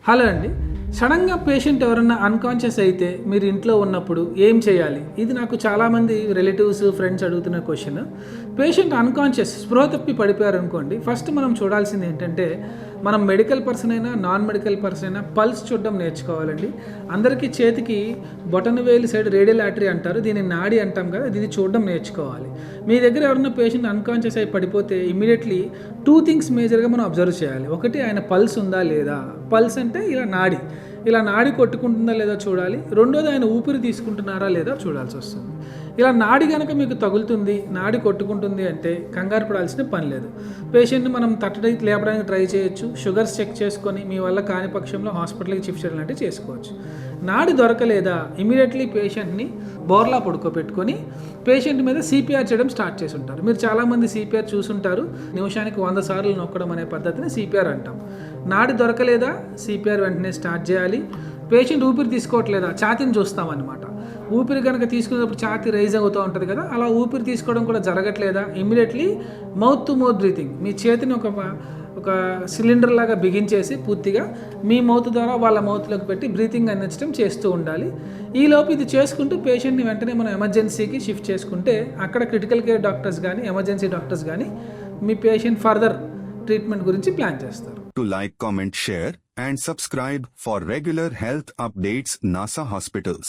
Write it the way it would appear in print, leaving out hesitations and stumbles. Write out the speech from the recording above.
Hello అండి. సడన్గా patient ఎవరన్నా అన్కాన్షియస్ అయితే మీరు ఇంట్లో ఉన్నప్పుడు ఏం చేయాలి? ఇది నాకు చాలామంది రిలేటివ్స్, ఫ్రెండ్స్ అడుగుతున్న క్వశ్చన్. పేషెంట్ అన్కాన్షియస్ స్పృహ తప్పి పడిపోయారనుకోండి, ఫస్ట్ మనం చూడాల్సింది ఏంటంటే, మనం మెడికల్ పర్సన్ అయినా, నాన్ మెడికల్ పర్సన్ అయినా పల్స్ చూడడం నేర్చుకోవాలండి. అందరికీ చేతికి బొటన వేలు సైడ్ రేడియల్ ఆర్టరీ అంటారు, దీన్ని నాడి అంటాం కదా, ఇది చూడడం నేర్చుకోవాలి. మీ దగ్గర ఎవరైనా పేషెంట్ అన్కాన్షియస్ అయి పడిపోతే ఇమీడియట్లీ 2 థింగ్స్ మేజర్గా మనం అబ్జర్వ్ చేయాలి. ఒకటి, ఆయన పల్స్ ఉందా లేదా. పల్స్ అంటే ఇలా నాడి కొట్టుకుంటుందా లేదా చూడాలి. రెండోది, ఆయన ఊపిరి తీసుకుంటున్నారా లేదా చూడాల్సి వస్తుంది. ఇలా నాడి కనుక మీకు తగులుతుంది, నాడి కొట్టుకుంటుంది అంటే కంగారు పడాల్సిన పని లేదు. పేషెంట్ని మనం లేపడానికి ట్రై చేయొచ్చు. షుగర్స్ చెక్ చేసుకొని మీ వల్ల కాని పక్షంలో హాస్పిటల్కి షిఫ్ట్ చేయడం లాంటివి చేసుకోవచ్చు. నాడి దొరకలేదా, ఇమీడియట్లీ పేషెంట్ని బోర్లా పడుకోబెట్టుకొని పేషెంట్ మీద సిపిఆర్ చేయడం స్టార్ట్ చేసి ఉంటారు. మీరు చాలామంది సిపిఆర్ చూసుంటారు. నిమిషానికి 100 సార్లు నొక్కడం అనే పద్ధతిని సిపిఆర్ అంటాం. నాడి దొరకలేదా, సిపిఆర్ వెంటనే స్టార్ట్ చేయాలి. పేషెంట్ ఊపిరి తీసుకోవట్లేదా, ఛాతీని చూస్తామన్నమాట. ఊపిరి కనుక తీసుకునేటప్పుడు ఛాతీ రైజ్ అవుతూ ఉంటుంది కదా, అలా ఊపిరి తీసుకోవడం కూడా జరగట్లేదా, immediately mouth to mouth breathing, మీ చేతిని ఒక సిలిండర్ లాగా బిగించేసి పూర్తిగా మీ మౌత్ ద్వారా వాళ్ళ మౌత్లోకి పెట్టి బ్రీతింగ్ అందించడం చేస్తూ ఉండాలి. ఈలోపు ఇది చేసుకుంటూ పేషెంట్ని వెంటనే మనం ఎమర్జెన్సీకి షిఫ్ట్ చేసుకుంటే అక్కడ క్రిటికల్ కేర్ డాక్టర్స్ కానీ, ఎమర్జెన్సీ డాక్టర్స్ కానీ మీ పేషెంట్ ఫర్దర్ ట్రీట్మెంట్ గురించి ప్లాన్ చేస్తారు. To like, comment, share and subscribe for regular health updates. NASA Hospitals.